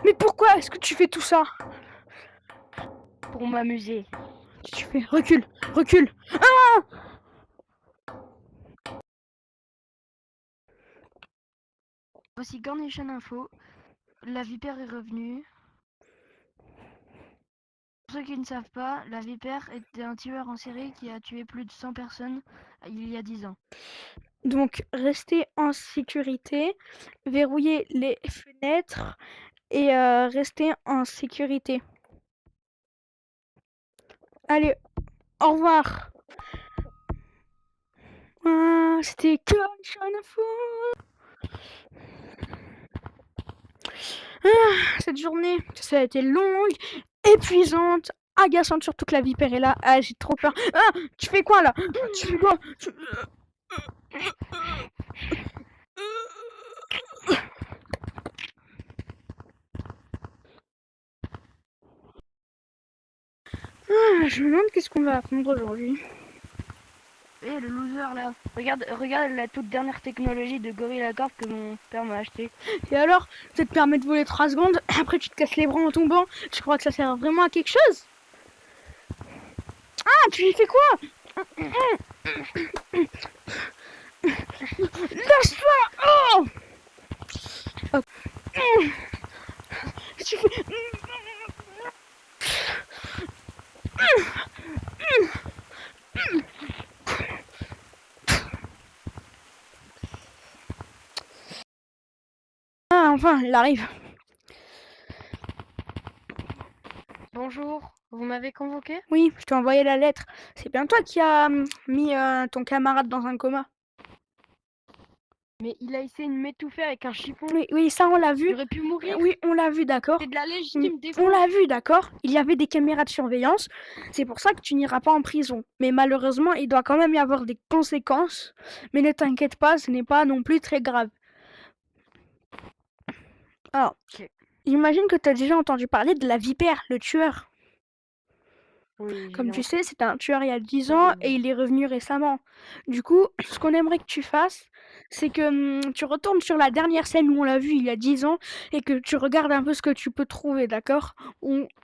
Mais pourquoi est-ce que tu fais tout ça? Pour m'amuser. Qu'est-ce que tu fais? Recule, recule. Ah! Voici Garnation Info. La vipère est revenue. Pour ceux qui ne savent pas, la vipère était un tueur en série qui a tué plus de 100 personnes il y a 10 ans. Donc, restez en sécurité, verrouillez les fenêtres et restez en sécurité. Allez, au revoir. Ah, c'était Garnation Info. Cette journée, ça a été longue, épuisante, agaçante, surtout que la vipère est là. Ah, j'ai trop peur. Ah, tu fais quoi là? Tu fais quoi? Ah, je me demande qu'est-ce qu'on va apprendre aujourd'hui. Eh, le loser là. Regarde la toute dernière technologie de Gorilla Corp que mon père m'a acheté. Et alors, ça te permet de voler 3 secondes, après tu te casses les bras en tombant. Je crois que ça sert vraiment à quelque chose. Ah, tu lui fais quoi? Lâche-toi! Oh! Oh. Tu fais... Ah, enfin, il arrive. Bonjour, vous m'avez convoqué? Oui, je t'ai envoyé la lettre. C'est bien toi qui as mis ton camarade dans un coma. Mais il a essayé de m'étouffer avec un chiffon. Oui, oui, ça on l'a vu. J'aurais pu mourir. Oui, on l'a vu, d'accord. C'est de la légitime défense. On l'a vu, d'accord. Il y avait des caméras de surveillance. C'est pour ça que tu n'iras pas en prison. Mais malheureusement, il doit quand même y avoir des conséquences. Mais ne t'inquiète pas, ce n'est pas non plus très grave. Alors, Ok. j'imagine que tu as déjà entendu parler de la vipère, le tueur. Oui, Comme tu sais, c'était un tueur il y a 10 ans entendu. et il est revenu récemment. Du coup, ce qu'on aimerait que tu fasses, c'est que tu retournes sur la dernière scène où on l'a vu il y a 10 ans et que tu regardes un peu ce que tu peux trouver, d'accord?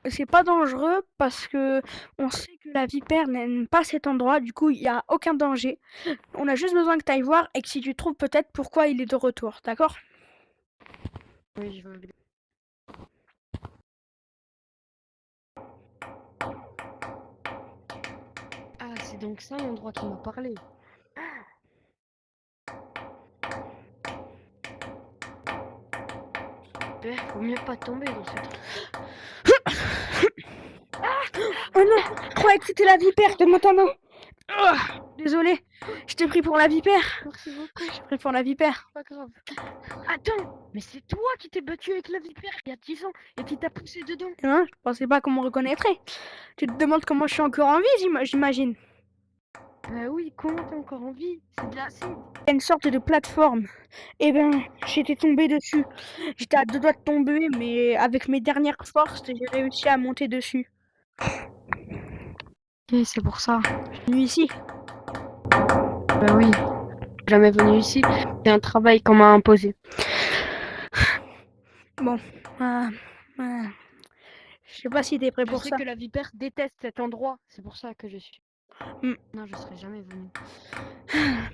C'est pas dangereux parce que on sait que la vipère n'aime pas cet endroit, du coup, il n'y a aucun danger. On a juste besoin que tu ailles voir et que si tu trouves peut-être pourquoi il est de retour, d'accord? Oui, je veux bien. Ah, c'est donc ça l'endroit qui m'a parlé. Faut mieux pas tomber dans ce truc. Oh non, je croyais que c'était la vipère, donne-moi ta main. Désolé, je t'ai pris pour la vipère. Merci beaucoup. Je t'ai pris pour la vipère. Pas grave. Attends, mais c'est toi qui t'es battu avec la vipère il y a 10 ans et qui t'a poussé dedans. Hein, je pensais pas qu'on me reconnaîtrait. Tu te demandes comment je suis encore en vie, j'imagine. Bah oui, comment t'es encore en vie? C'est de l'acide. Il y a une sorte de plateforme. Eh ben, j'étais tombée dessus. J'étais à deux doigts de tomber, mais avec mes dernières forces, j'ai réussi à monter dessus. Et c'est pour ça. Je suis venue ici. Bah oui, jamais venu ici. C'est un travail qu'on m'a imposé. Bon, je sais pas si t'es prêt Je pour sais ça. que la vipère déteste cet endroit. C'est pour ça que je suis. Hmm. Non, je serais jamais venu.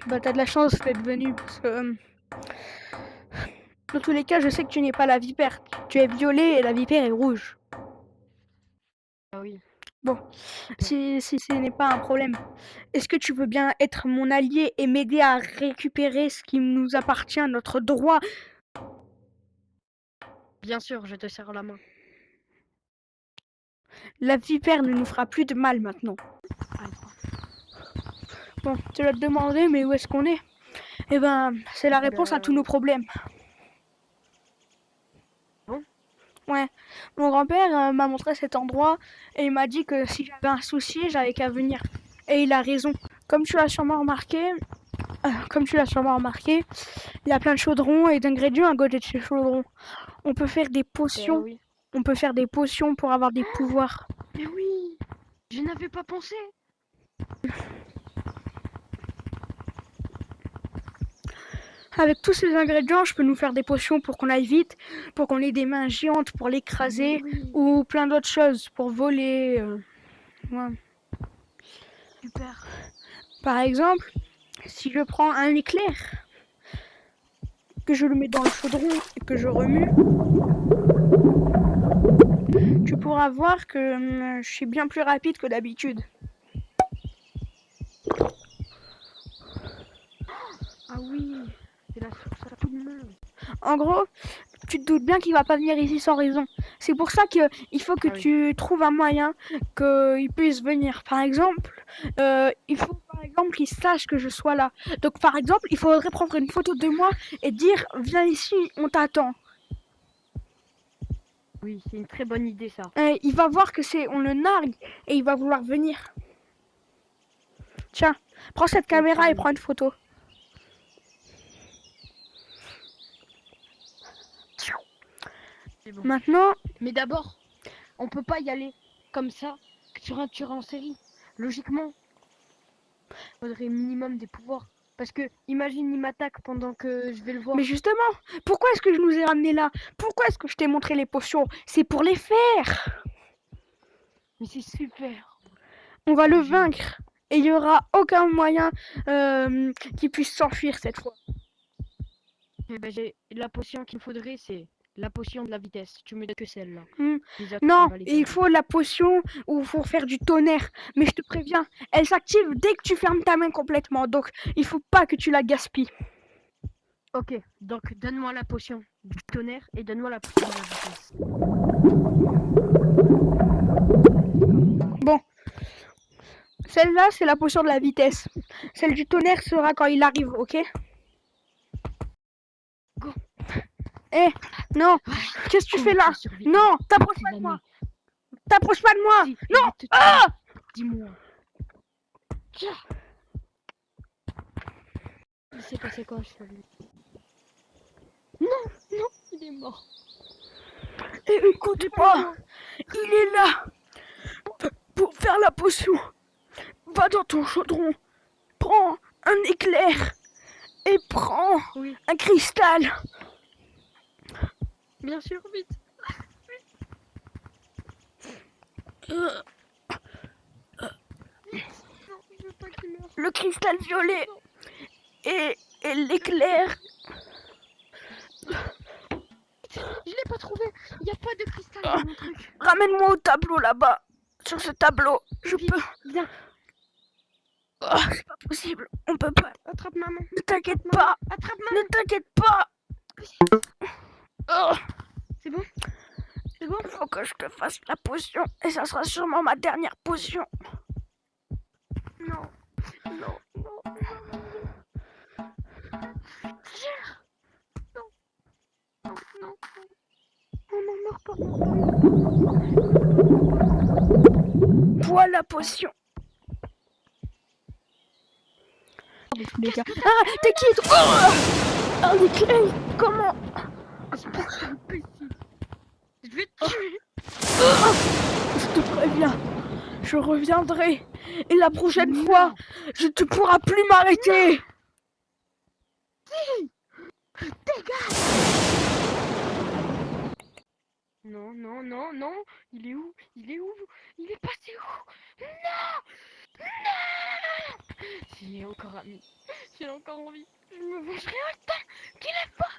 Bah, t'as de la chance d'être venu, parce que... dans tous les cas, je sais que tu n'es pas la vipère. Tu es violet et la vipère est rouge. Ah oui. Bon, si ce n'est pas un problème, est-ce que tu veux bien être mon allié et m'aider à récupérer ce qui nous appartient, notre droit? Bien sûr, je te serre la main. La vipère ne nous fera plus de mal maintenant. Bon, tu vas te demander, mais où est-ce qu'on est? Eh ben, c'est la réponse à tous nos problèmes. Bon. Ouais, mon grand-père m'a montré cet endroit et il m'a dit que si j'avais un souci, j'avais qu'à venir. Et il a raison. Comme tu l'as sûrement remarqué, il y a plein de chaudrons et d'ingrédients à côté de ces chaudrons. On peut faire des potions. Oui. On peut faire des potions pour avoir des pouvoirs. Mais oui, je n'avais pas pensé. avec tous ces ingrédients, je peux nous faire des potions pour qu'on aille vite, pour qu'on ait des mains géantes pour l'écraser, Oui, ou plein d'autres choses pour voler. Ouais. super. Par exemple, si je prends un éclair, que je le mets dans le chaudron et que je remue, tu pourras voir que je suis bien plus rapide que d'habitude. Ah oui, c'est la source à tout le monde. En gros, tu te doutes bien qu'il va pas venir ici sans raison. C'est pour ça qu'il faut que Ah oui. tu trouves un moyen qu'il puisse venir. Par exemple, il faut par exemple qu'il sache que je sois là. Donc par exemple, il faudrait prendre une photo de moi et dire viens ici, on t'attend. Oui, c'est une très bonne idée ça. Et il va voir que on le nargue et il va vouloir venir. Tiens, prends cette caméra et prends une photo. C'est bon. Maintenant, Mais d'abord, on peut pas y aller comme ça sur un tueur en série. Logiquement, il faudrait minimum des pouvoirs. Parce que imagine il m'attaque pendant que je vais le voir. mais justement, pourquoi est-ce que je nous ai ramenés là? Pourquoi est-ce que je t'ai montré les potions? C'est pour les faire. Mais c'est super. On va le Imagine. vaincre. Et il n'y aura aucun moyen qu'il puisse s'enfuir cette fois. Eh ben, la potion qu'il me faudrait, c'est la potion de la vitesse. Tu me donnes que celle-là. Hmm. Les autres, on Non, va les il garder. faut la potion où il faut faire du tonnerre. Mais je te préviens, elle s'active dès que tu fermes ta main complètement. Donc, il faut pas que tu la gaspilles. Ok, donc donne-moi la potion du tonnerre et donne-moi la potion de la vitesse. Bon. Celle-là, c'est la potion de la vitesse. Celle du tonnerre sera quand il arrive, ok? Go. Eh, non. Qu'est-ce que tu fais là? Non, t'approches pas de moi. T'approches pas de moi. Si, Non. Ah! Dis-moi. Il s'est passé quoi, je lui? Non, non, il est mort. Et écoute-moi, il est là pour faire la potion. Va dans ton chaudron, prends un éclair et prends un cristal. Bien sûr, vite. Non, je veux pas qu'il meure. Le cristal violet et l'éclair. Je l'ai pas trouvé. Il n'y a pas de cristal dans mon truc. Ramène-moi au tableau là-bas. Sur ce tableau, je Vite, peux. viens. Oh, c'est pas possible, on peut pas. Attrape maman. Ne t'inquiète pas. Attrape maman. Ne t'inquiète pas. Oh. C'est bon? C'est bon? Il faut que je te fasse la potion et ça sera sûrement ma dernière potion. Non. Non, non, non. Non, non, non. Oh non, meurs pas, Voilà la potion. Ah, t'es qui toi? Oh, un éclair. Comment? espèce d'imbécile. Je vais te tuer. Je te préviens, je reviendrai. Et la prochaine fois, je ne pourras plus m'arrêter. Dégage. Non, non, non, non. Il est où? Il est où? Il est passé où? Non! Non! S'il est encore ami, s'il a encore envie, je me vengerai autant qu'il est pas.